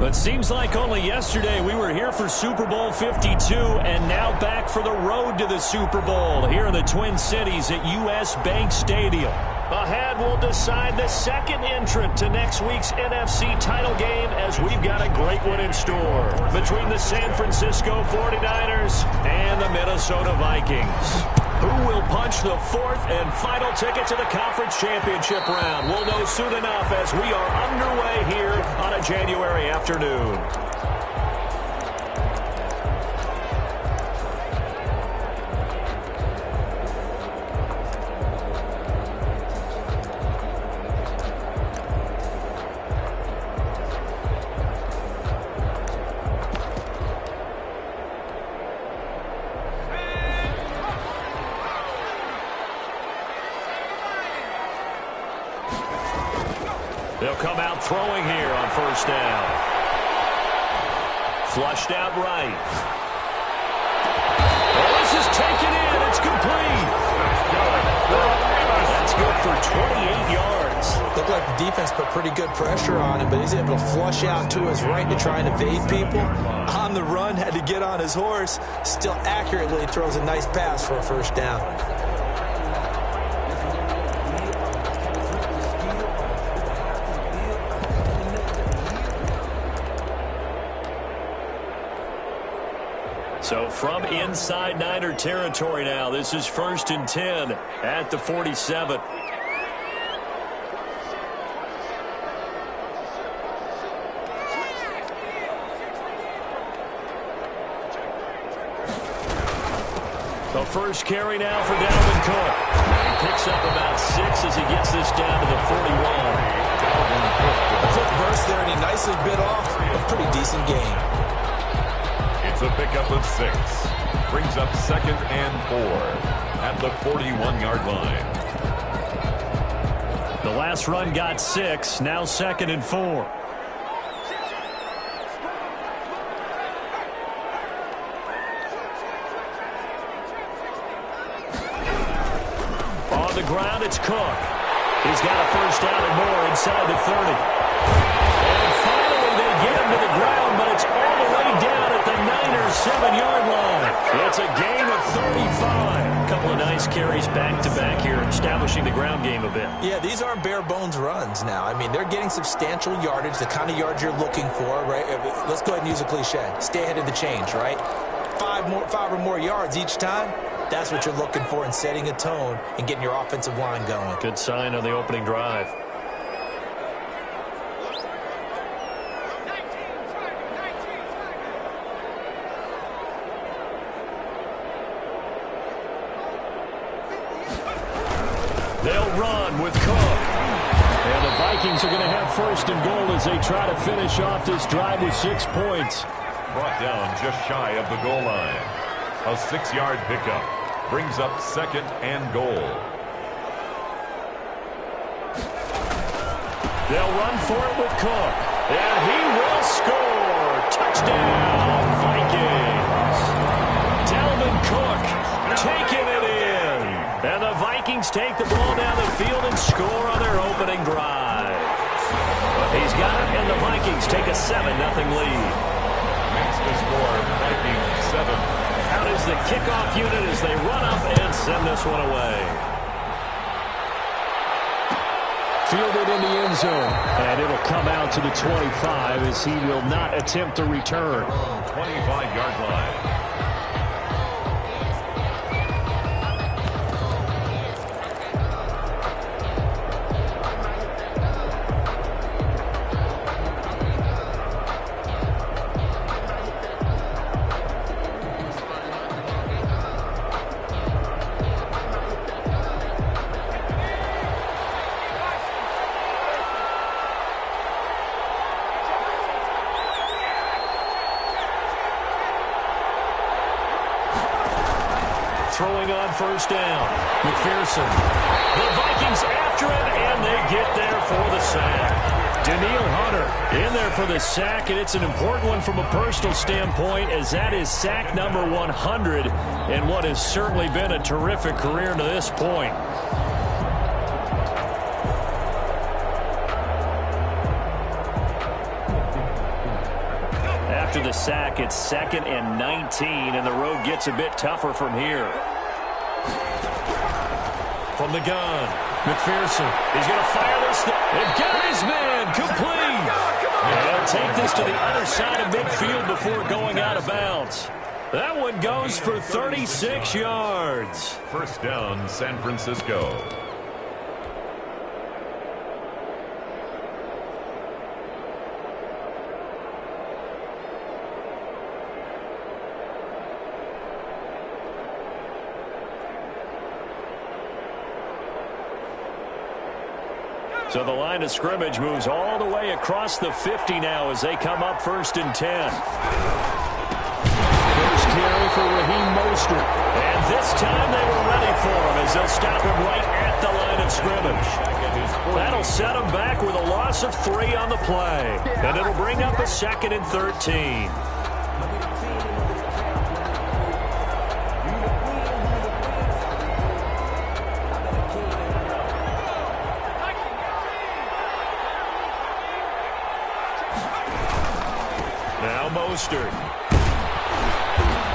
But seems like only yesterday we were here for Super Bowl 52 and now back for the road to the Super Bowl here in the Twin Cities at US Bank Stadium. Ahead, we'll decide the second entrant to next week's NFC title game as we've got a great one in store between the San Francisco 49ers and the Minnesota Vikings. Who will punch the fourth and final ticket to the conference championship round? We'll know soon enough as we are underway here on a January afternoon. They'll come out throwing here on first down. Flushed out right. Oh, this is taken in. It's complete. That's good for 28 yards. Looked like the defense put pretty good pressure on him, but he's able to flush out to his right to try and evade people. On the run, had to get on his horse. Still accurately throws a nice pass for a first down. So from inside Niner territory now, this is 1st and 10 at the 47. The first carry now for Dalvin Cook. He picks up about 6 as he gets this down to the 41. A quick burst there, and he nicely bit off a pretty decent gain. It's a pickup of 6. Brings up 2nd and 4 at the 41-yard line. The last run got 6. Now 2nd and 4. On the ground, it's Cook. He's got a first down and more inside the 30. And finally, they get him to the ground, but it's all the way down at the Niners' 7-yard line. It's a gain of 35. A couple of nice carries back-to-back here, establishing the ground game a bit. Yeah, these aren't bare-bones runs now. I mean, they're getting substantial yardage, the kind of yards you're looking for, right? Let's go ahead and use a cliche. Stay ahead of the change, right? 5 or more yards each time. That's what you're looking for in setting a tone and getting your offensive line going. Good sign on the opening drive. They'll run with Cook. And the Vikings are going to have 1st and goal as they try to finish off this drive with 6 points. Brought down just shy of the goal line. A 6-yard pickup. Brings up 2nd and goal. They'll run for it with Cook. And he will score. Touchdown, Vikings. Dalvin Cook taking it in. And the Vikings take the ball down the field and score on their opening drive. He's got it, and the Vikings take a 7-0 lead. Makes the score Vikings 7. Out is the kickoff unit as they run up and send this one away. Fielded in the end zone. And it'll come out to the 25 as he will not attempt to return. 25-yard line. Throwing on first down. McPherson. The Vikings after it, and they get there for the sack. Daniil Hunter in there for the sack, and it's an important one from a personal standpoint as that is sack number 100 in what has certainly been a terrific career to this point. after the sack. It's 2nd and 19, and the road gets a bit tougher from here. From the gun, McPherson. He's going to fire this. They've got his man complete. And they'll take this to the other side of midfield before going out of bounds. That one goes for 36 yards. First down, San Francisco. So the line of scrimmage moves all the way across the 50 now as they come up 1st and 10. First carry for Raheem Mostert. And this time they were ready for him as they'll stop him right at the line of scrimmage. That'll set him back with a loss of 3 on the play. And it'll bring up a 2nd and 13. Now Mostert.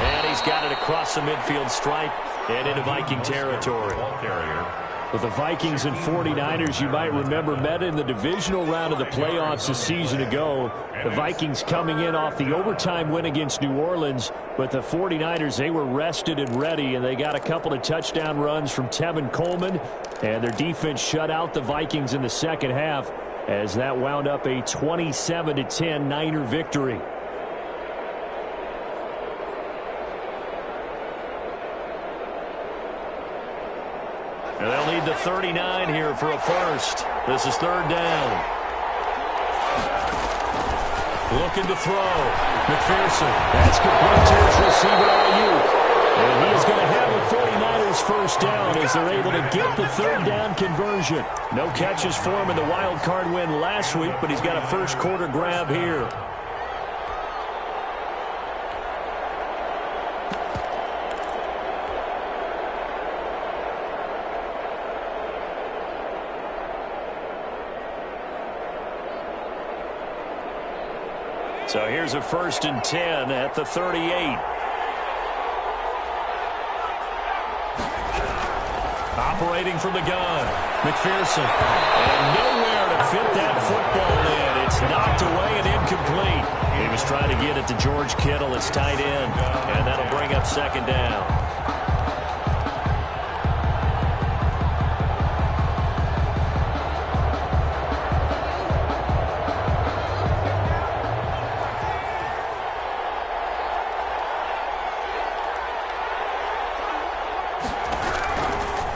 And he's got it across the midfield stripe and into Viking territory. With the Vikings and 49ers, you might remember, met in the divisional round of the playoffs a season ago. The Vikings coming in off the overtime win against New Orleans, but the 49ers, they were rested and ready, and they got a couple of touchdown runs from Tevin Coleman, and their defense shut out the Vikings in the second half as that wound up a 27-10 Niner victory. And they'll need the 39 here for a first. This is 3rd down. Looking to throw. McPherson. That's complete to his receiver, Ayuk. And he is going to have a 49ers first down as they're able to get the 3rd down conversion. No catches for him in the wild card win last week, but he's got a first quarter grab here. So here's a 1st and 10 at the 38. Operating from the gun, McPherson. And nowhere to fit that football in. It's knocked away and incomplete. He was trying to get it to George Kittle, his tight end. And that'll bring up 2nd down.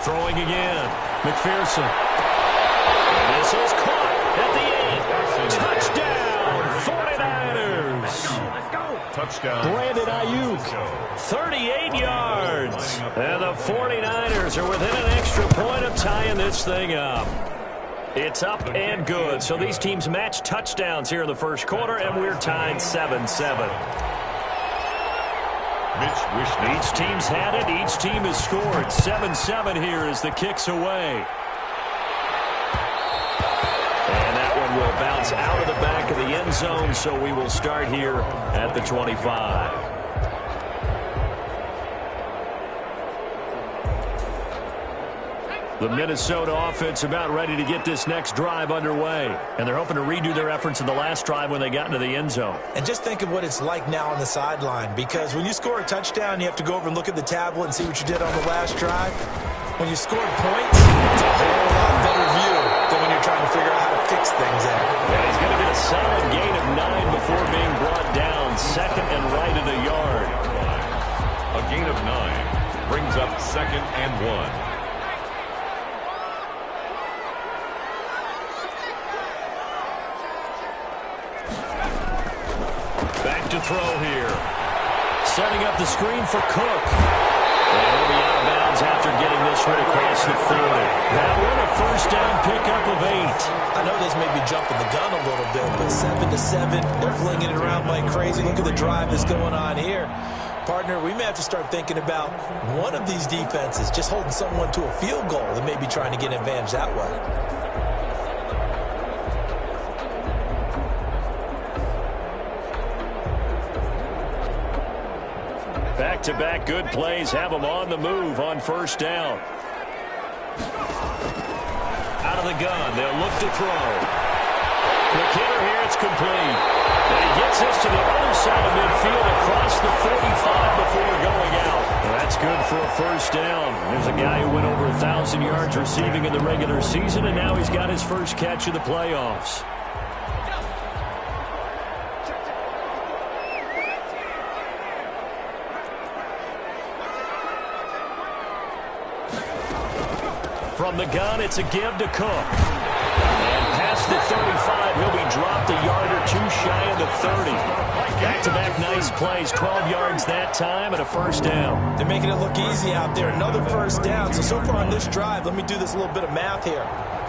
Throwing again. McPherson. This is caught at the 8. Touchdown, 49ers. Touchdown. Brandon Ayuk, 38 yards. And the 49ers are within an extra point of tying this thing up. It's up and good. So these teams match touchdowns here in the first quarter, and we're tied 7-7. Each team's had it. Each team has scored. 7-7 here as the kick's away. And that one will bounce out of the back of the end zone, so we will start here at the 25. The Minnesota offense about ready to get this next drive underway. And they're hoping to redo their efforts in the last drive when they got into the end zone. And just think of what it's like now on the sideline, because when you score a touchdown, you have to go over and look at the tablet and see what you did on the last drive. When you scored points, it's a whole lot better view than when you're trying to figure out how to fix things there. And he's going to get a solid gain of 9 before being brought down. 2nd and right of the yard. A gain of 9 brings up 2nd and 1. To throw here. Setting up the screen for Cook. And he'll be out of bounds after getting this one across the 40. That one a first down pickup of 8. I know this may be jumping the gun a little bit, but 7-7, they're flinging it around like crazy. Look at the drive that's going on here. Partner, we may have to start thinking about one of these defenses just holding someone to a field goal and maybe trying to get an advantage that way. Back-to-back good plays have them on the move on first down. Out of the gun, they'll look to throw. Quick hitter here, it's complete. And he gets this to the other side of midfield across the 45 before going out. Well, that's good for a first down. There's a guy who went over 1,000 yards receiving in the regular season, and now he's got his first catch of the playoffs. From the gun, it's a give to Cook. And past the 35, he'll be dropped a yard or two shy of the 30. Back-to-back nice plays, 12 yards that time and a first down. They're making it look easy out there. Another first down. So far on this drive, let me do this little bit of math here.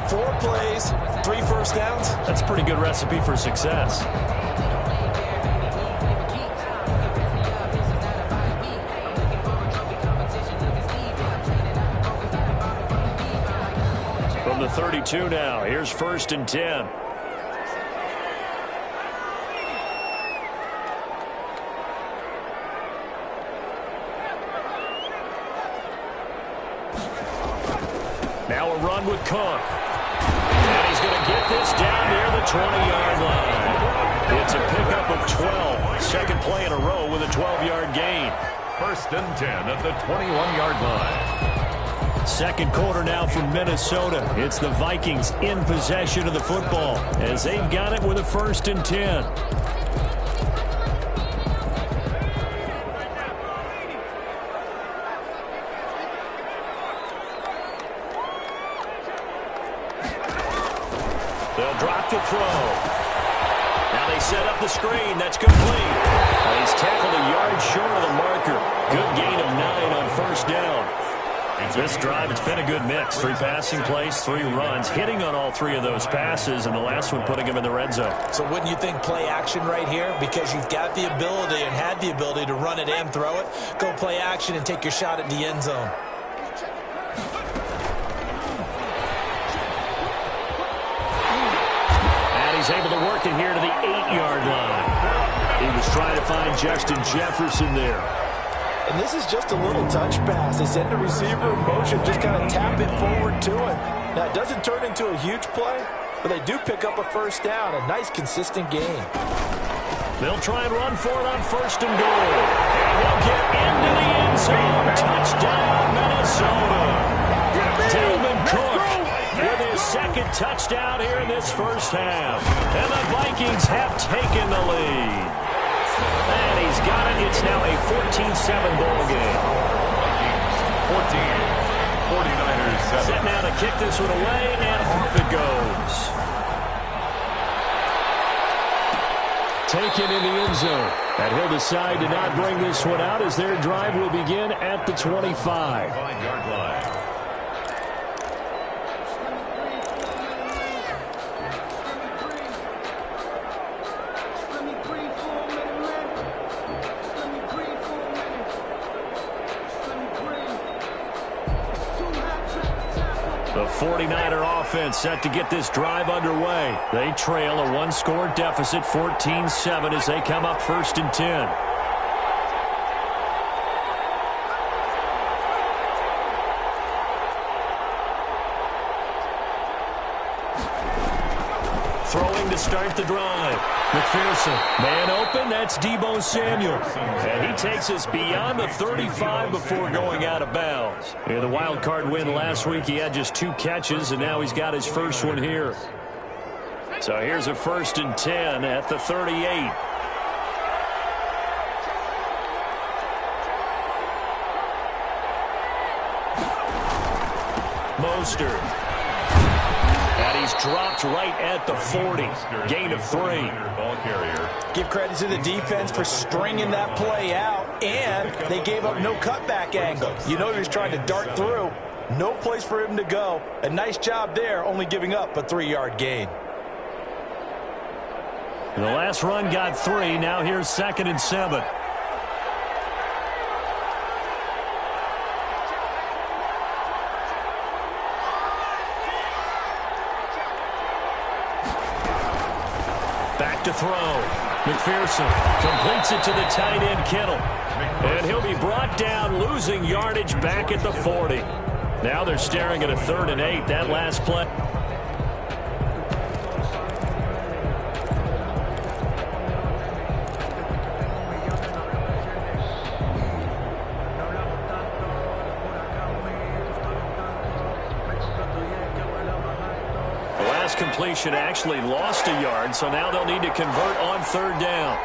4 plays, 3 first downs. That's a pretty good recipe for success. From the 32 now, here's 1st and 10. Now a run with Cook. And he's going to get this down near the 20-yard line. It's a pickup of 12. Second play in a row with a 12-yard gain. 1st and 10 at the 21-yard line. Second quarter now from Minnesota. It's the Vikings in possession of the football as they've got it with a 1st and 10. They'll drop the throw. Now they set up the screen. That's complete. He's tackled a yard short of the marker. Good gain of 9 on first down. This drive, it's been a good mix. 3 passing plays, 3 runs, hitting on all 3 of those passes, and the last one putting him in the red zone. So wouldn't you think play action right here? Because you've got the ability and had the ability to run it and throw it. Go play action and take your shot at the end zone. And he's able to work it here to the 8-yard line. He was trying to find Justin Jefferson there. And this is just a little touch pass. They send the receiver in motion, just kind of tap it forward to him. Now, it doesn't turn into a huge play, but they do pick up a first down, a nice, consistent gain. They'll try and run for it on 1st and goal. And he'll get into the end zone. Touchdown, Minnesota. Dalvin Cook with his 2nd touchdown here in this first half. And the Vikings have taken the lead. And he's got it. It's now a 14-7 ball game. 14. 49ers 7. Set now to kick this one away, and off it goes. Taken in the end zone. And he'll decide to not bring this one out as their drive will begin at the 25. 5-yard line. The 49er offense set to get this drive underway. They trail a 1-score deficit, 14-7, as they come up 1st and 10. Throwing to start the drive. McPherson, man open, that's Deebo Samuel. And he takes us beyond the 35 before going out of bounds. In the wild card win last week, he had just 2 catches, and now he's got his first one here. So here's a 1st and 10 at the 38. Mostert. And he's dropped right at the 40. Gain of 3. Give credit to the defense for stringing that play out, and they gave up no cutback angle. You know he was trying to dart through. No place for him to go. A nice job there, only giving up a 3-yard gain. The last run got 3. Now here's 2nd and 7. Back to throw. McPherson completes it to the tight end, Kittle. And he'll be brought down, losing yardage back at the 40. Now they're staring at a 3rd and 8. That last play. The last completion actually lost a yard, so now they'll need to convert on 3rd down.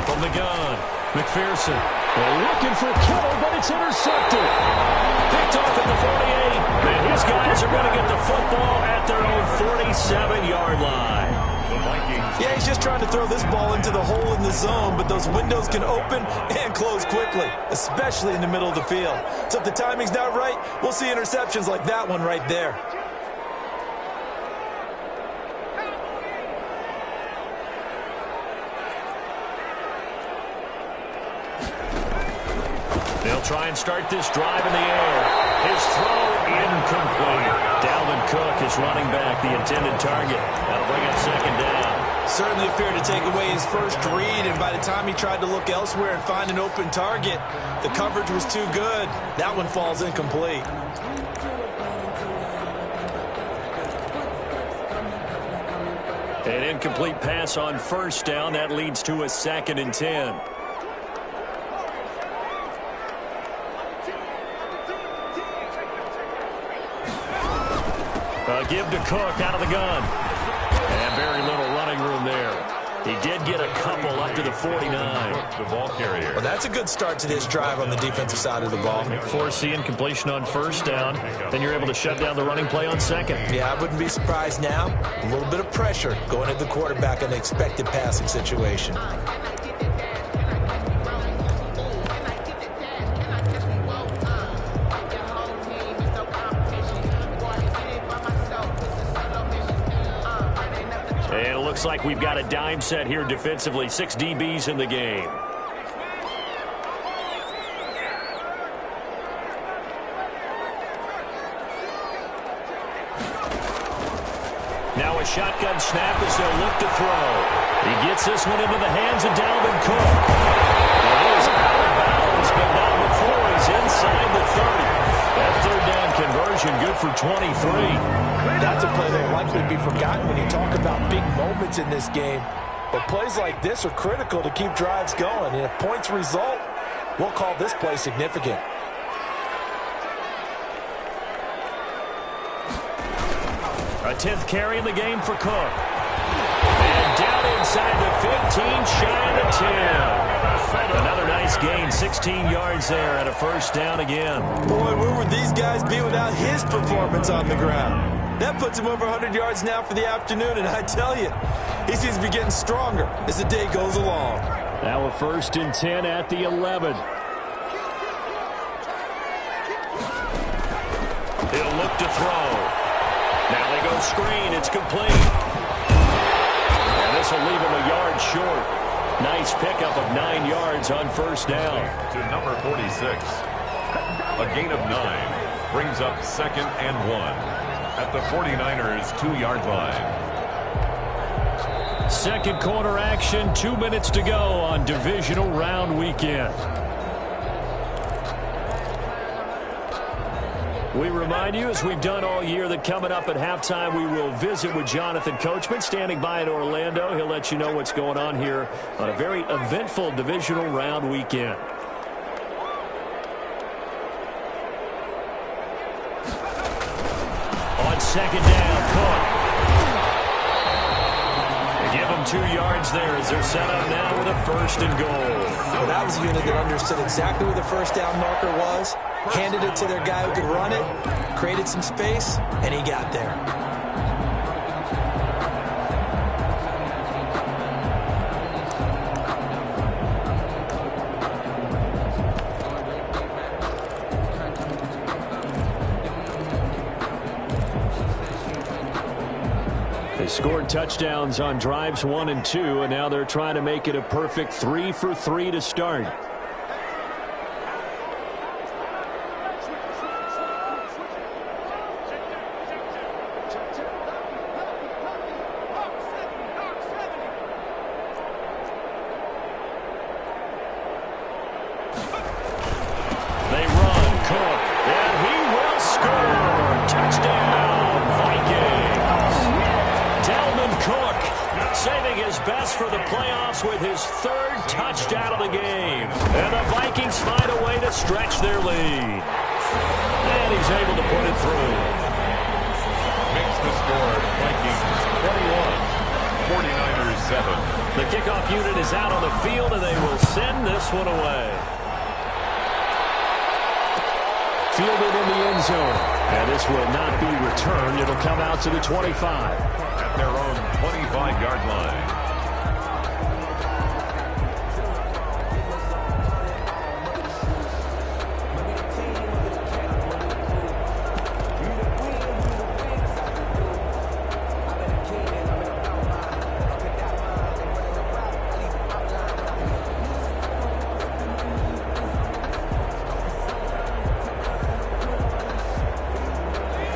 From the gun, McPherson looking for Kittle, but it's intercepted. Picked off at the 48, and his guys are going to get the football at their own 47-yard line. Yeah, he's just trying to throw this ball into the hole in the zone, but those windows can open and close quickly, especially in the middle of the field. So if the timing's not right, we'll see interceptions like that one right there. They'll try and start this drive in the air. His throw incomplete. Dalvin Cook is running back, the intended target. That'll bring up 2nd down. Certainly appeared to take away his first read, and by the time he tried to look elsewhere and find an open target, the coverage was too good. That one falls incomplete. An incomplete pass on 1st down. That leads to a 2nd and 10. Give to Cook out of the gun. And very little running room there. He did get a couple up to the 49. The ball carrier. Well, that's a good start to this drive on the defensive side of the ball. Forcing completion on 1st down. Then you're able to shut down the running play on 2nd. Yeah, I wouldn't be surprised now. A little bit of pressure going at the quarterback in the expected passing situation. Looks like we've got a dime set here defensively. 6 DBs in the game. Now a shotgun snap as they'll look to throw. He gets this one into the hands of Dalvin Cook. It is out of bounds, but not before he's inside the 30. That 3rd down conversion good for 23. That's a play that will likely be forgotten when you talk about big moments in this game. But plays like this are critical to keep drives going. And if points result, we'll call this play significant. A 10th carry in the game for Cook. And down inside the 15, shy of the 10. Another nice gain, 16 yards there and a 1st down again. Boy, where would these guys be without his performance on the ground? That puts him over 100 yards now for the afternoon, and I tell you, he seems to be getting stronger as the day goes along. Now a 1st and 10 at the 11. He'll look to throw. Now they go screen. It's complete. And this will leave him a yard short. Nice pickup of 9 yards on 1st down. To number 46. A gain of 9 brings up 2nd and 1. At the 49ers' 2-yard line. 2nd quarter action, 2 minutes to go on divisional round weekend. We remind you, as we've done all year, that coming up at halftime, we will visit with Jonathan Coachman, standing by in Orlando. He'll let you know what's going on here on a very eventful divisional round weekend. On 2nd down, Cook. They give him 2 yards there as they're set up now with a 1st and goal. Well, that was a unit that understood exactly where the 1st down marker was, handed it to their guy who could run it, created some space, and he got there. They scored touchdowns on drives 1 and 2, and now they're trying to make it a perfect 3 for 3 to start. For the playoffs with his 3rd touchdown of the game. And the Vikings find a way to stretch their lead. And he's able to put it through. Makes the score Vikings 21, 49ers 7. The kickoff unit is out on the field, and they will send this one away. Fielded in the end zone. And this will not be returned. It'll come out to the 25. At their own 25-yard line.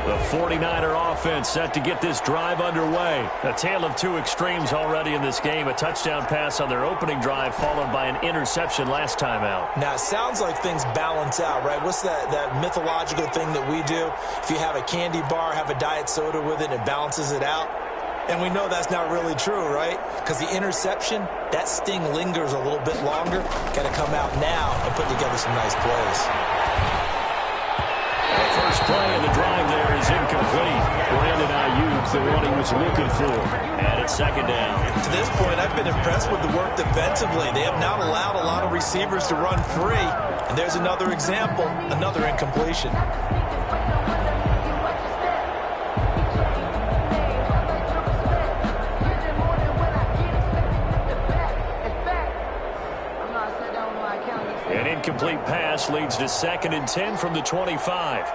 The 49er offense set to get this drive underway. A tale of two extremes already in this game. A touchdown pass on their opening drive followed by an interception last time out. Now, it sounds like things balance out, right? What's that mythological thing that we do? If you have a candy bar, have a diet soda with it, it balances it out. And we know that's not really true, right? Because the interception, that sting lingers a little bit longer. Got to come out now and put together some nice plays. The first play of the drive there is incomplete. Brandon Ayuk, the one he was looking for. And it's second down. To this point, I've been impressed with the work defensively. They have not allowed a lot of receivers to run free. And there's another example, another incompletion. An incomplete pass leads to 2nd and 10 from the 25.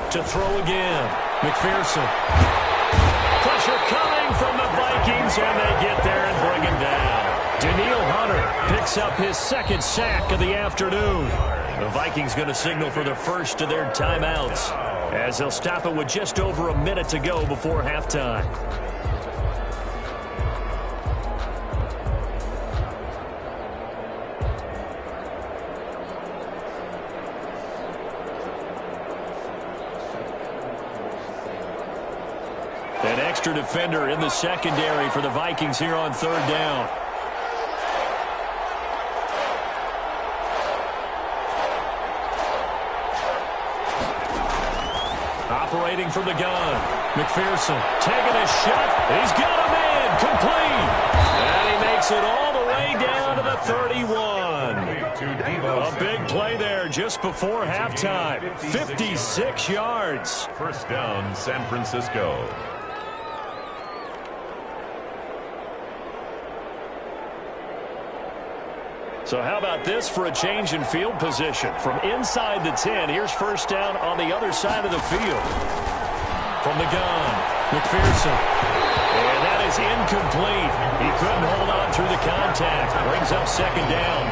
To throw again, McPherson. Pressure coming from the Vikings, and they get there and bring him down. Danielle Hunter picks up his 2nd sack of the afternoon. The Vikings going to signal for the first of their timeouts as they'll stop it with just over a minute to go before halftime. An extra defender in the secondary for the Vikings here on 3rd down. Operating from the gun. McPherson taking a shot. He's got a man complete. And he makes it all the way down to the 31. A big play there just before halftime. 56 yards. First down, San Francisco. So how about this for a change in field position? From inside the 10, here's first down on the other side of the field. From the gun, McPherson. And that is incomplete. He couldn't hold on through the contact. Brings up 2nd down.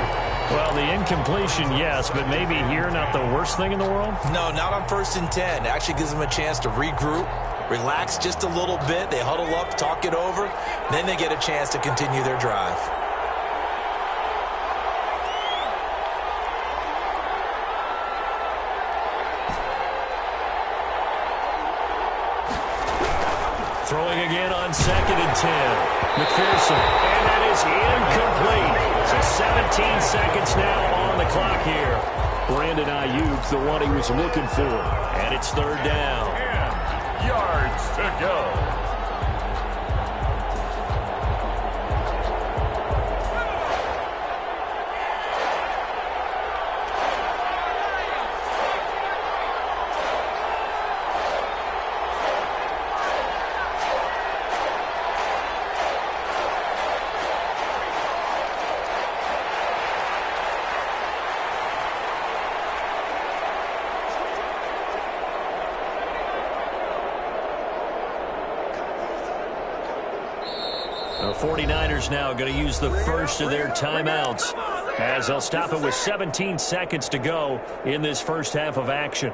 Well, the incompletion, yes, but maybe here not the worst thing in the world? No, not on 1st and 10. It actually gives them a chance to regroup, relax just a little bit. They huddle up, talk it over. Then they get a chance to continue their drive. Throwing again on 2nd and 10. McPherson. And that is incomplete. So 17 seconds now on the clock here. Brandon Ayuk, the one he was looking for. And it's 3rd down. 10 yards to go. The 49ers now going to use the first of their timeouts as they'll stop it with 17 seconds to go in this first half of action.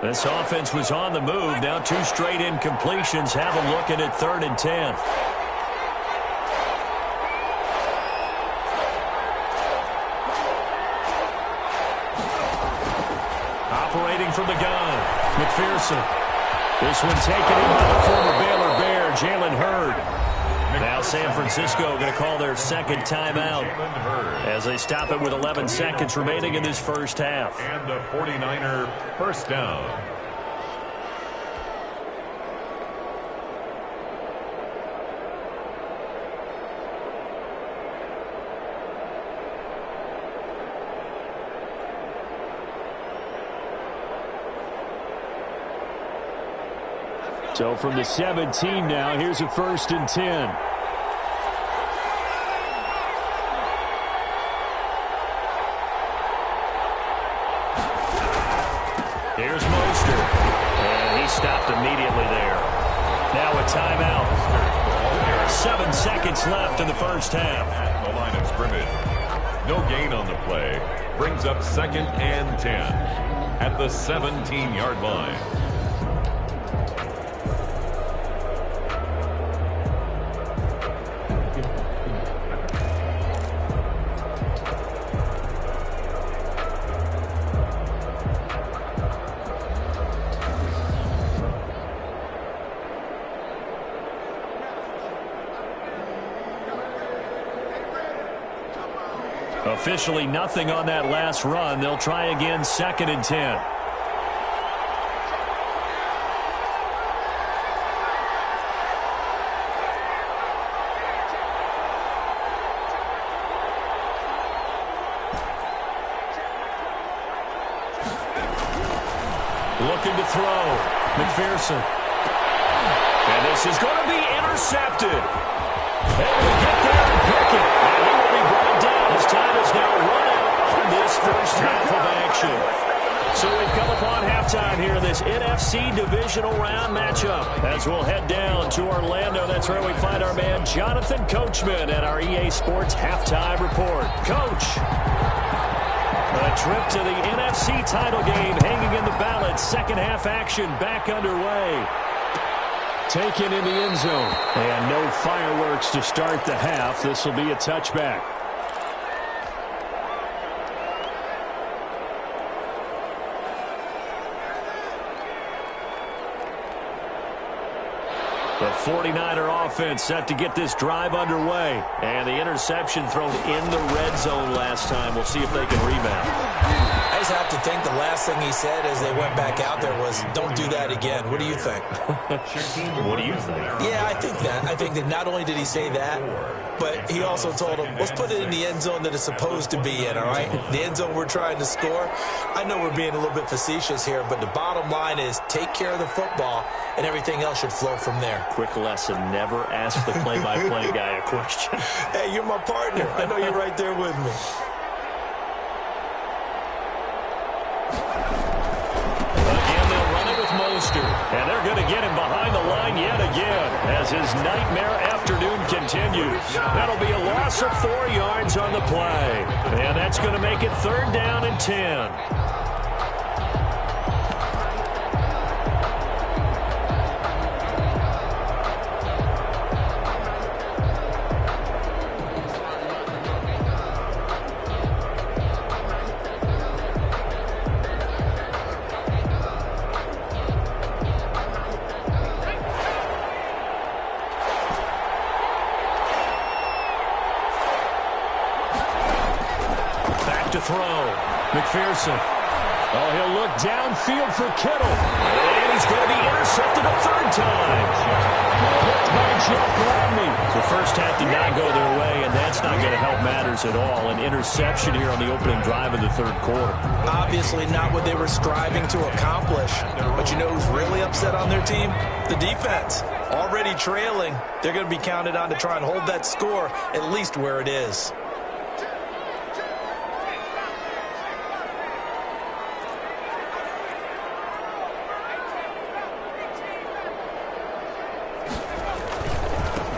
This offense was on the move. Now 2 straight incompletions have them looking at 3rd and 10. Operating from the gun, McPherson. This one taken in by the former Baylor Bear, Jalen Hurd. Now San Francisco going to call their second timeout as they stop it with 11 seconds remaining in this first half. And the 49er first down. So from the 17 now, here's a 1st and 10. Here's Mostert. And he stopped immediately there. Now a timeout. 7 seconds left in the first half. At the line of scrimmage. No gain on the play. Brings up 2nd and 10 at the 17-yard line. Officially nothing on that last run. They'll try again 2nd and 10. Looking to throw. McPherson. And this is going to be intercepted. Able to get there and pick it. And he will be brought down. His time is now run out on this first half of action. So we've come upon halftime here in this NFC divisional round matchup. As we'll head down to Orlando, that's where we find our man Jonathan Coachman at our EA Sports halftime report. Coach, a trip to the NFC title game hanging in the balance. Second half action back underway. Taken in the end zone. And no fireworks to start the half. This will be a touchback. The 49er offense set to get this drive underway. And the interception thrown in the red zone last time. We'll see if they can rebound. I just have to think the last thing he said as they went back out there was, don't do that again. What do you think? What do you think? Yeah, I think that. I think that not only did he say that, but he also told him, let's put it in the end zone that it's supposed to be in, all right? The end zone we're trying to score. I know we're being a little bit facetious here, but the bottom line is take care of the football, and everything else should flow from there. Quick lesson, never ask the play-by-play guy a question. Hey, you're my partner. I know you're right there with me. Again, they'll run it with Mostert. And they're going to get him behind the line yet again as his nightmare afternoon continues. That'll be a loss of 4 yards on the play. And that's going to make it 3rd down and 10. To throw. McPherson. Oh, he'll look downfield for Kittle. And he's going to be intercepted a 3rd time. Picked by Jeff Gladney. The first half did not go their way, and that's not going to help matters at all. An interception here on the opening drive of the third quarter. Obviously not what they were striving to accomplish. But you know who's really upset on their team? The defense. Already trailing, they're going to be counted on to try and hold that score at least where it is.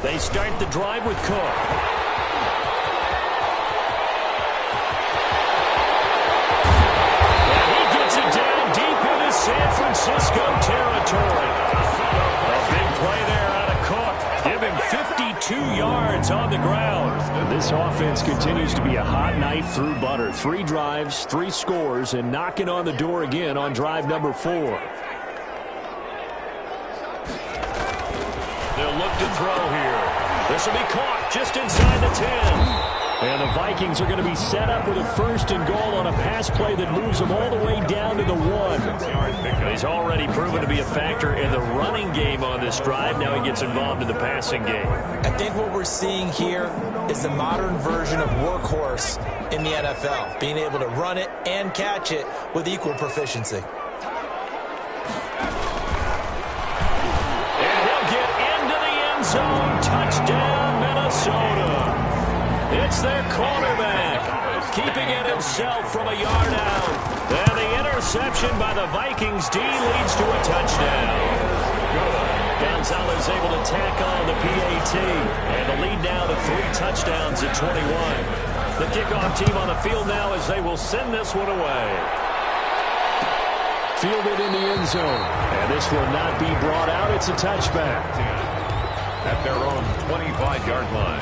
They start the drive with Cook. And he gets it down deep into San Francisco territory. A big play there out of Cook. Give him 52 yards on the ground. This offense continues to be a hot knife through butter. 3 drives, 3 scores, and knocking on the door again on drive number 4. They'll look to throw here. This will be caught just inside the 10. And the Vikings are going to be set up with a 1st and goal on a pass play that moves them all the way down to the 1. He's already proven to be a factor in the running game on this drive. Now he gets involved in the passing game. I think what we're seeing here is the modern version of workhorse in the NFL, being able to run it and catch it with equal proficiency. Zone touchdown, Minnesota. It's their quarterback, keeping it himself from a yard out. And the interception by the Vikings D leads to a touchdown. Gonzalez able to tack on the PAT. And the lead now to 3 touchdowns at 21. The kickoff team on the field now as they will send this one away. Fielded in the end zone. And this will not be brought out. It's a touchback. At their own 25-yard line.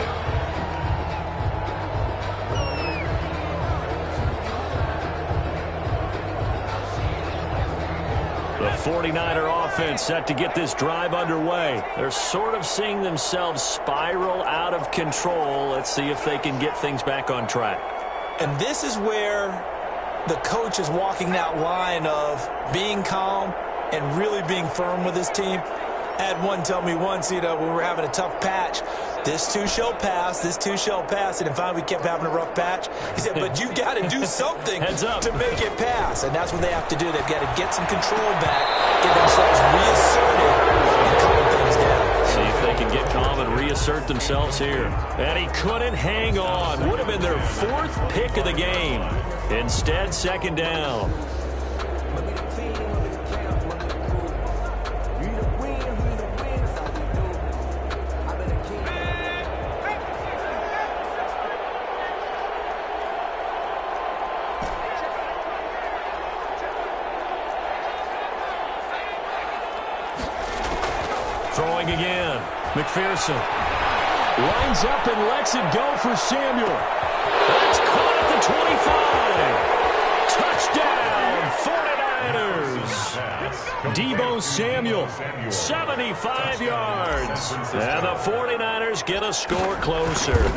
The 49er offense set to get this drive underway. They're sort of seeing themselves spiral out of control. Let's see if they can get things back on track. And this is where the coach is walking that line of being calm and really being firm with his team. I had one tell me once, when we were having a tough patch, this too shall pass, this too shall pass. And finally we kept having a rough patch. He said, but you've got to do something to make it pass. And that's what they have to do. They've got to get some control back, get themselves reasserted, and calm things down. See if they can get calm and reassert themselves here. And he couldn't hang on. Would have been their 4th pick of the game. Instead, 2nd down. Throwing again. McPherson lines up and lets it go for Samuel. That's caught at the 25. Touchdown, 49ers. Deebo Samuel, 75 yards. And the 49ers get a score closer.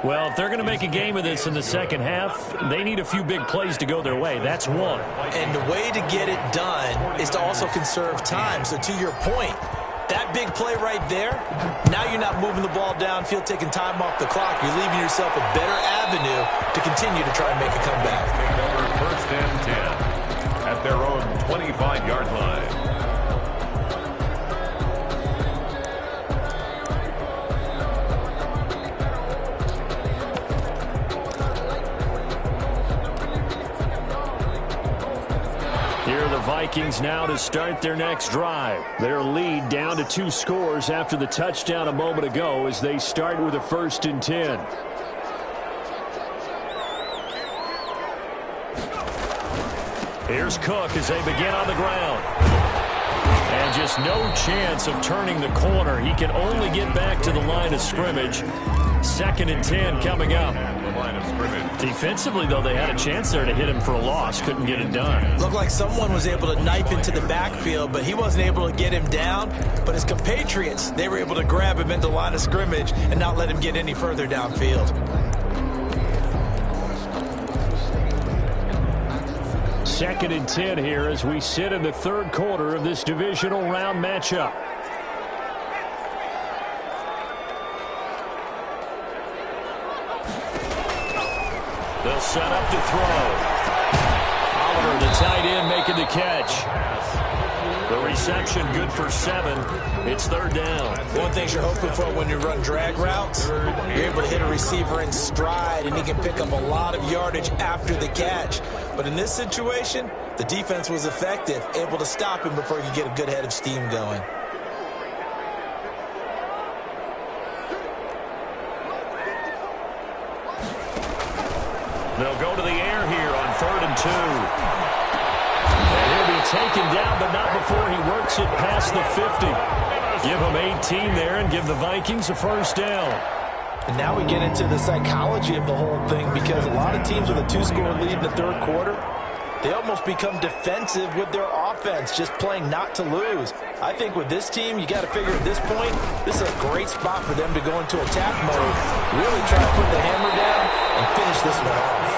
Well, if they're going to make a game of this in the second half, they need a few big plays to go their way. That's one. And the way to get it done is to also conserve time. So to your point, that big play right there, now you're not moving the ball downfield, taking time off the clock. You're leaving yourself a better avenue to continue to try and make a comeback. First and 10 at their own 25-yard line. Vikings now to start their next drive. Their lead down to 2 scores after the touchdown a moment ago as they start with a 1st and 10. Here's Cook as they begin on the ground. And just no chance of turning the corner. He can only get back to the line of scrimmage. 2nd and 10 coming up. Defensively, though, they had a chance there to hit him for a loss. Couldn't get it done. Looked like someone was able to knife into the backfield, but he wasn't able to get him down. But his compatriots, they were able to grab him into the line of scrimmage and not let him get any further downfield. 2nd and 10 here as we sit in the 3rd quarter of this divisional round matchup. They'll set up to throw. Oliver, the tight end, making the catch. The reception good for 7. It's third down. One thing you're hoping for when you run drag routes, you're able to hit a receiver in stride, and he can pick up a lot of yardage after the catch. But in this situation, the defense was effective, able to stop him before he could get a good head of steam going. They'll go to the air here on 3rd and 2. And he'll be taken down, but not before he works it past the 50. Give him 18 there and give the Vikings a first down. And now we get into the psychology of the whole thing, because a lot of teams with a 2-score lead in the third quarter, they almost become defensive with their offense, just playing not to lose. I think with this team, you got to figure at this point, this is a great spot for them to go into attack mode, really try to put the hammer down and finish this one off.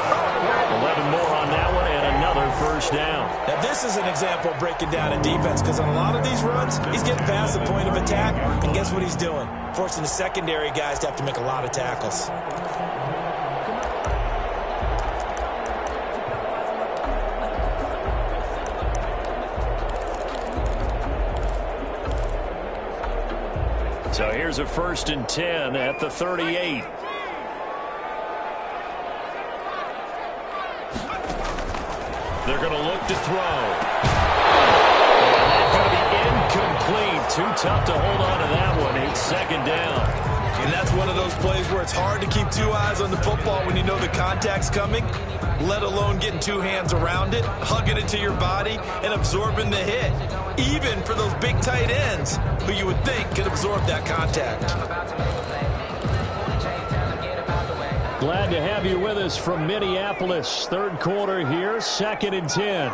11 more on that one and another first down. Now this is an example of breaking down a defense, because on a lot of these runs, he's getting past the point of attack, and guess what he's doing? Forcing the secondary guys to have to make a lot of tackles. So here's a 1st and 10 at the 38. They're going to look to throw. And that's going to be incomplete. Too tough to hold on to that one. It's 2nd down. And that's one of those plays where it's hard to keep 2 eyes on the football when you know the contact's coming, let alone getting 2 hands around it, hugging it to your body, and absorbing the hit. Even for those big tight ends who you would think could absorb that contact. Glad to have you with us from Minneapolis. Third quarter here, 2nd and 10.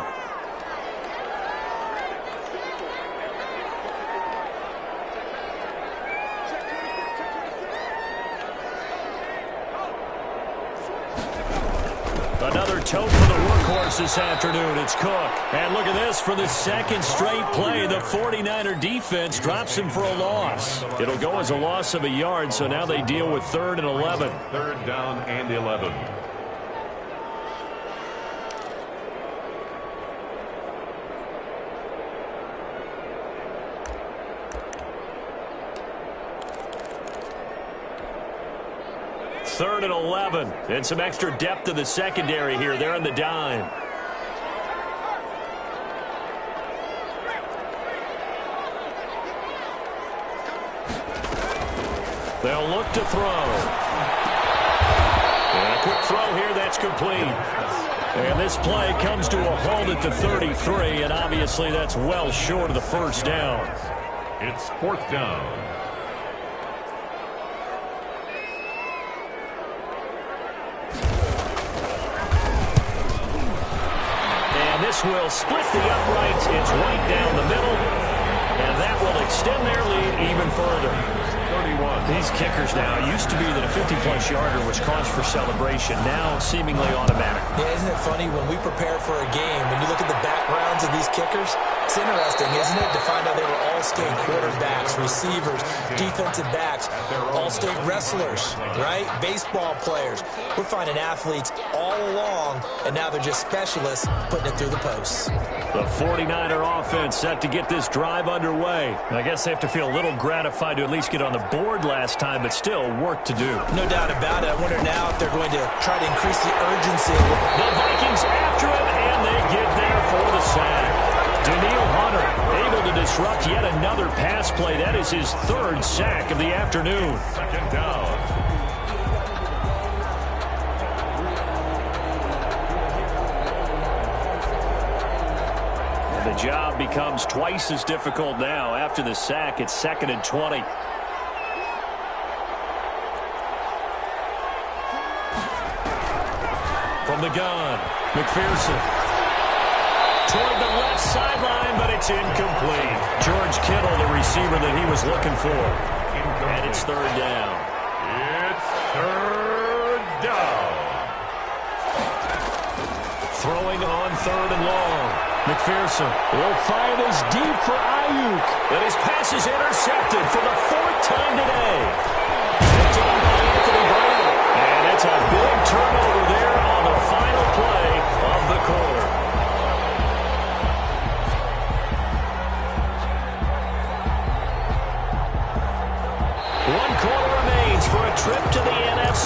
Another tote for the workhorse this afternoon. It's Cook. And look at this. For the 2nd straight play, the 49er defense drops him for a loss. It'll go as a loss of a yard, so now they deal with 3rd and 11. 3rd down and 11. Third and 11. And some extra depth to the secondary here. They're in the dime. They'll look to throw. And a quick throw here. That's complete. And this play comes to a halt at the 33. And obviously that's well short of the first down. It's 4th down. This will split the uprights. It's right down the middle. And that will extend their lead even further. 31. These kickers now, it used to be that a 50-plus yarder was cause for celebration. Now seemingly automatic. Yeah, isn't it funny? When we prepare for a game, when you look at the backgrounds of these kickers, it's interesting, isn't it, to find out they were all-state quarterbacks, receivers, defensive backs, all-state wrestlers, right? Baseball players. We're finding athletes all along, and now they're just specialists putting it through the posts. The 49er offense set to get this drive underway. I guess they have to feel a little gratified to at least get on the board last time, but still work to do. No doubt about it. I wonder now if they're going to try to increase the urgency. The Vikings after him, and they get there for the sack. Daniil Hunter able to disrupt yet another pass play. That is his 3rd sack of the afternoon. 2nd down. The job becomes twice as difficult now. After the sack, it's 2nd and 20. From the gun, McPherson. Toward the left sideline, but it's incomplete. George Kittle, the receiver that he was looking for. And it's 3rd down. It's 3rd down. Throwing on 3rd and long. McPherson will fire this deep for Ayuk. And his pass is intercepted for the 4th time today. Picked on by Anthony Brown. And it's a big turnover there on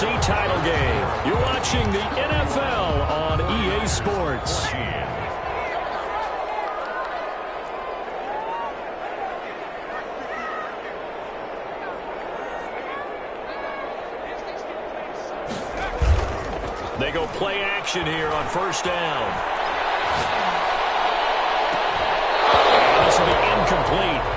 NFC title game. You're watching the NFL on EA Sports. They go play action here on first down. And this will be incomplete.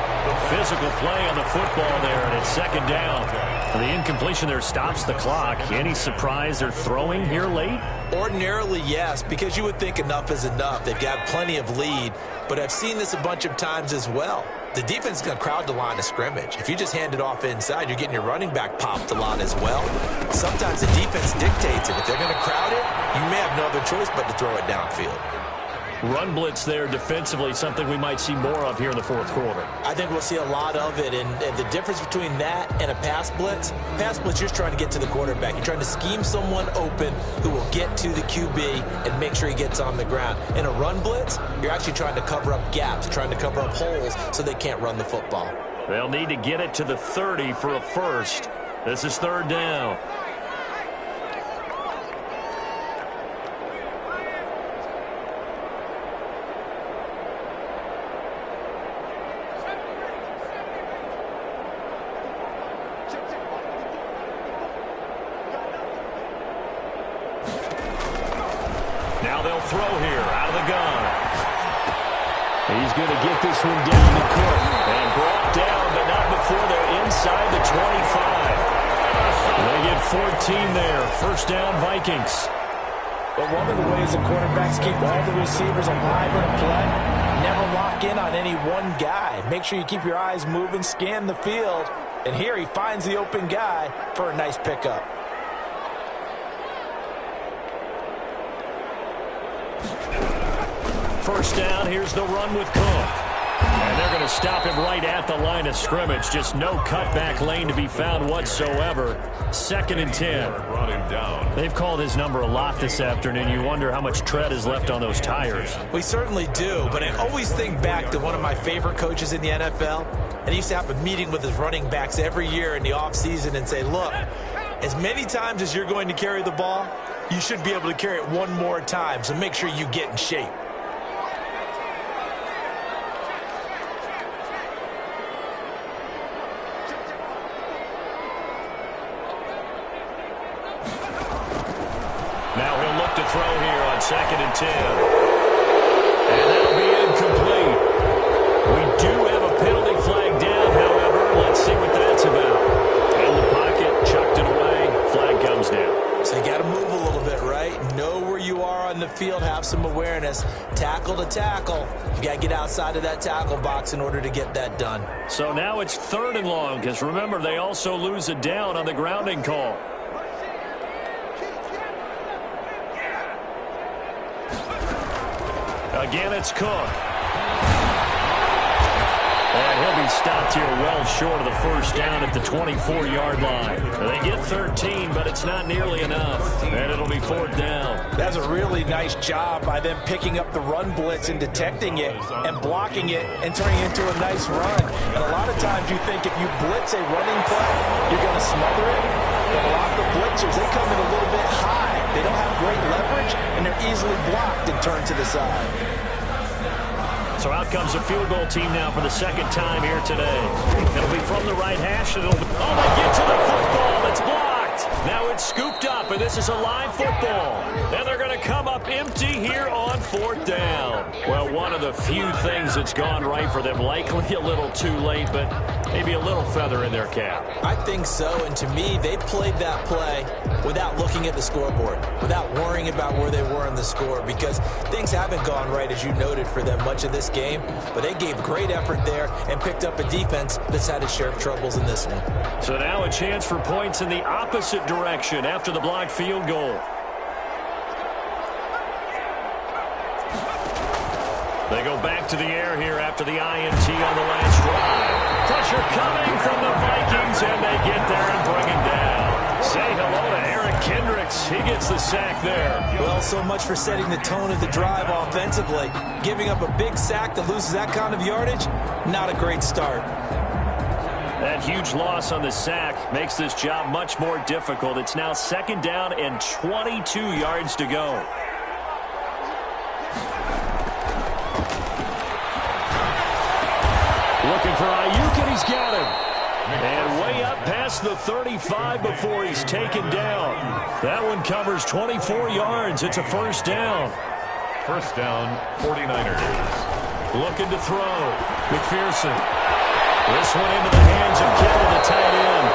Physical play on the football there, and it's second down. The incompletion there stops the clock. Any surprise they're throwing here late? Ordinarily, yes, because you would think enough is enough. They've got plenty of lead, but I've seen this a bunch of times as well. The defense is going to crowd the line of scrimmage. If you just hand it off inside, you're getting your running back popped a lot as well. Sometimes the defense dictates it. If they're going to crowd it, you may have no other choice but to throw it downfield. Run blitz there defensively, something we might see more of here in the fourth quarter. I think we'll see a lot of it, and the difference between that and a pass blitz, you're just trying to get to the quarterback. You're trying to scheme someone open who will get to the QB and make sure he gets on the ground. In a run blitz, you're actually trying to cover up gaps, trying to cover up holes so they can't run the football. They'll need to get it to the 30 for a first. This is third down. Throw here out of the gun. He's going to get this one down to Cook. And brought down, but not before they're inside the 25. They get 14 there. First down, Vikings. But one of the ways the quarterbacks keep all the receivers alive in a play, never lock in on any one guy. Make sure you keep your eyes moving, scan the field. And here he finds the open guy for a nice pickup. First down, here's the run with Cook. And they're going to stop him right at the line of scrimmage. Just no cutback lane to be found whatsoever. Second and 10. Brought him down. They've called his number a lot this afternoon. You wonder how much tread is left on those tires. We certainly do, but I always think back to one of my favorite coaches in the NFL. And he used to have a meeting with his running backs every year in the offseason and say, look, as many times as you're going to carry the ball, you should be able to carry it one more time, so make sure you get in shape. Now he'll look to throw here on second and 10. And that'll be incomplete. We do have a penalty flag down, however. Let's see what that's about. In the pocket, chucked it away. Flag comes down. So you got to move a little bit, right? Know where you are on the field. Have some awareness. Tackle to tackle. You got to get outside of that tackle box in order to get that done. So now it's third and long, because remember, they also lose a down on the grounding call. Again, it's Cook. And he'll be stopped here well short of the first down at the 24-yard line. They get 13, but it's not nearly enough. And it'll be fourth down. That's a really nice job by them picking up the run blitz and detecting it and blocking it and turning it into a nice run. And a lot of times you think if you blitz a running play, you're going to smother it. But a lot of the blitzers, they come in a little bit high. They don't have great leverage, and they're easily blocked and turned to the side. So out comes the field goal team now for the second time here today. It'll be from the right hash. They get to the football. It's blocked. Now it's scooped up, and this is a live football. And they're going to come up empty here on fourth down. Well, one of the few things that's gone right for them. Likely a little too late, but maybe a little feather in their cap. I think so, and to me, they played that play without looking at the scoreboard, without worrying about where they were in the score, because things haven't gone right, as you noted, for them much of this game, but they gave great effort there and picked up a defense that's had its share of troubles in this one. So now a chance for points in the opposite direction after the blocked field goal. They go back to the air here after the INT on the last drive. Pressure coming from the Vikings, and they get there and bring him down. Say hello to Eric Kendricks. He gets the sack there. Well, so much for setting the tone of the drive offensively. Giving up a big sack that loses that kind of yardage, not a great start. That huge loss on the sack makes this job much more difficult. It's now 2nd down and 22 yards to go. Looking for Ayuk, and he's got him. And way up past the 35 before he's taken down. That one covers 24 yards. It's a 1st down. 1st down, 49ers. Looking to throw. McPherson. This one into the hands of Kittle, the tight end.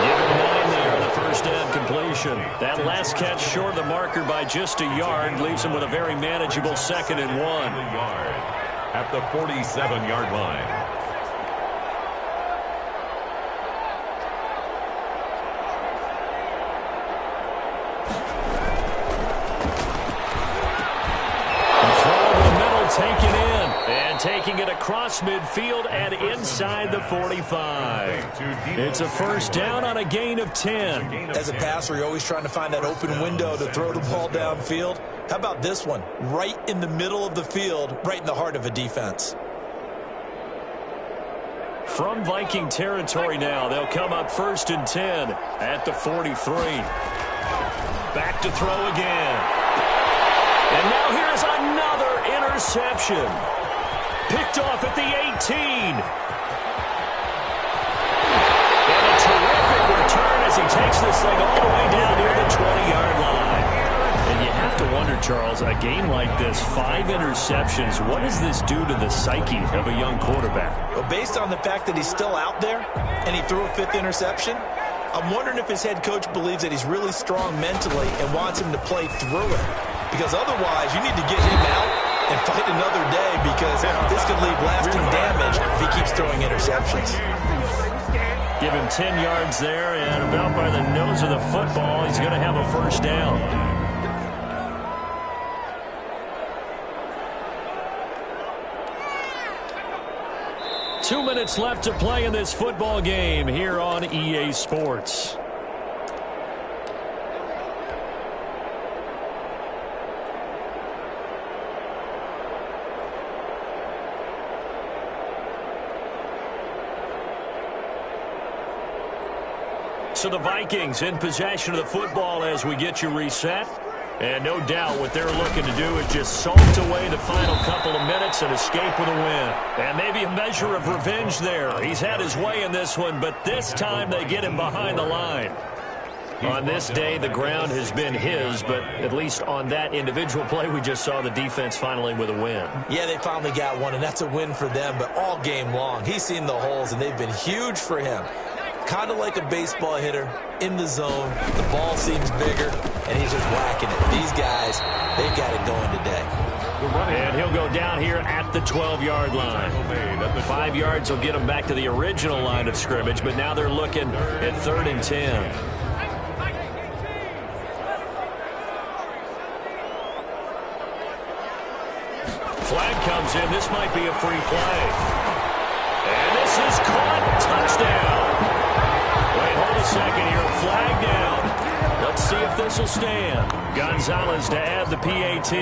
Give him 9 there on the 1st down completion. That last catch short of the marker by just a yard leaves him with a very manageable 2nd and 1. At the 47-yard line. Taken in and taking it across midfield and inside the 45. It's a 1st down on a gain of 10. As a passer, you're always trying to find that open window to throw the ball downfield. How about this one? Right in the middle of the field, right in the heart of a defense. From Viking territory now, they'll come up 1st and 10 at the 43. Back to throw again. And now here's another interception. Picked off at the 18. And a terrific return as he takes this thing all the way down near the 20-yard line. And you have to wonder, Charles, a game like this, 5 interceptions, what does this do to the psyche of a young quarterback? Well, based on the fact that he's still out there and he threw a 5th interception, I'm wondering if his head coach believes that he's really strong mentally and wants him to play through it. Because otherwise, you need to get him out and fight another day, because this could leave lasting damage if he keeps throwing interceptions. Give him 10 yards there, and about by the nose of the football, he's going to have a 1st down. Two minutes left to play in this football game here on EA Sports. So the Vikings in possession of the football as we get you reset. And no doubt what they're looking to do is just salt away the final couple of minutes and escape with a win. And maybe a measure of revenge there. He's had his way in this one, but this time they get him behind the line. On this day, the ground has been his, but at least on that individual play, we just saw the defense finally with a win. Yeah, they finally got one, and that's a win for them, but all game long, he's seen the holes, and they've been huge for him. Kind of like a baseball hitter in the zone. The ball seems bigger, and he's just whacking it. These guys, they've got it going today. And he'll go down here at the 12-yard line. 5 yards will get him back to the original line of scrimmage, but now they're looking at 3rd and 10. Flag comes in. This might be a free play. And this is caught. Touchdown. Wait, hold a second here. Flag down. Let's see if this will stand. Gonzalez to add the PAT.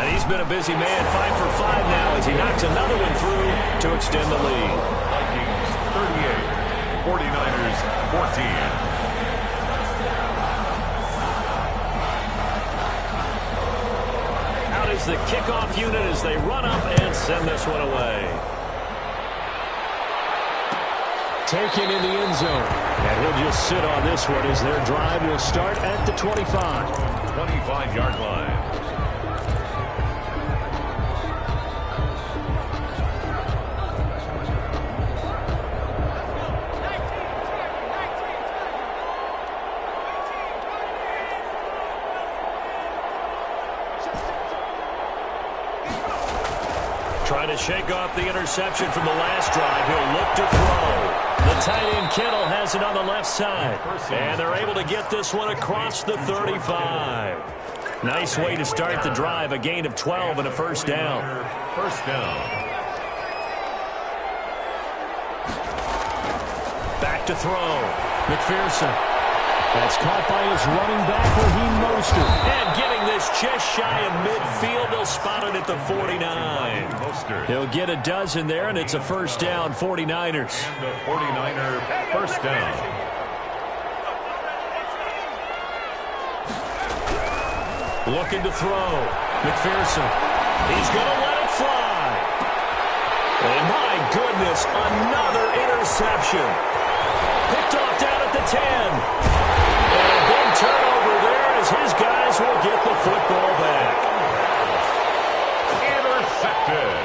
And he's been a busy man. 5 for 5 now as he knocks another one through to extend the lead. Vikings 38, 49ers 14. Out is the kickoff unit as they run up and send this one away. Taken in the end zone. And he'll just sit on this one as their drive will start at the 25. 25-yard line. Trying to shake off the interception from the last drive. He'll look to throw. The tight end Kittle has it on the left side. And they're able to get this one across the 35. Nice way to start the drive. A gain of 12 and a 1st down. 1st down. Back to throw. McPherson. That's caught by his running back, Raheem Mostert. And getting this just shy of midfield. They'll spot it at the 49. He'll get a dozen there, and it's a first down, 49ers. And the 49er first down. Looking to throw. McPherson. He's going to let it fly. And my goodness, another interception. Picked off down at the 10. And a big turnover there as his guys will get the football back. Intercepted.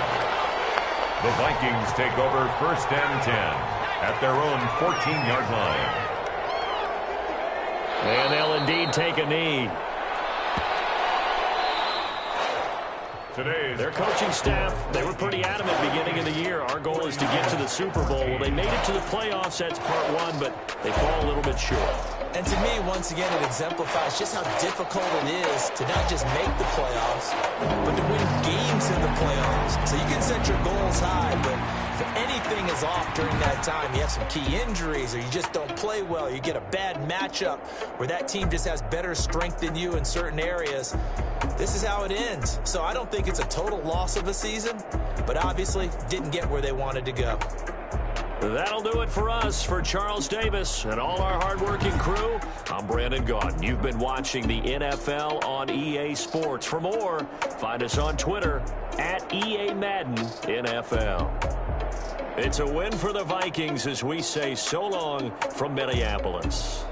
The Vikings take over first and 10 at their own 14-yard line. And they'll indeed take a knee. Their coaching staff, they were pretty adamant beginning of the year. Our goal is to get to the Super Bowl. Well, they made it to the playoffs. That's part one, but they fall a little bit short. And to me, once again, it exemplifies just how difficult it is to not just make the playoffs, but to win games in the playoffs. So you can set your goals high, but if anything is off during that time, you have some key injuries or you just don't play well, you get a bad matchup where that team just has better strength than you in certain areas, this is how it ends. So I don't think it's a total loss of a season, but obviously didn't get where they wanted to go. That'll do it for us. For Charles Davis and all our hardworking crew, I'm Brandon Gaudin. You've been watching the NFL on EA Sports. For more, find us on Twitter at EA Madden NFL. It's a win for the Vikings as we say so long from Minneapolis.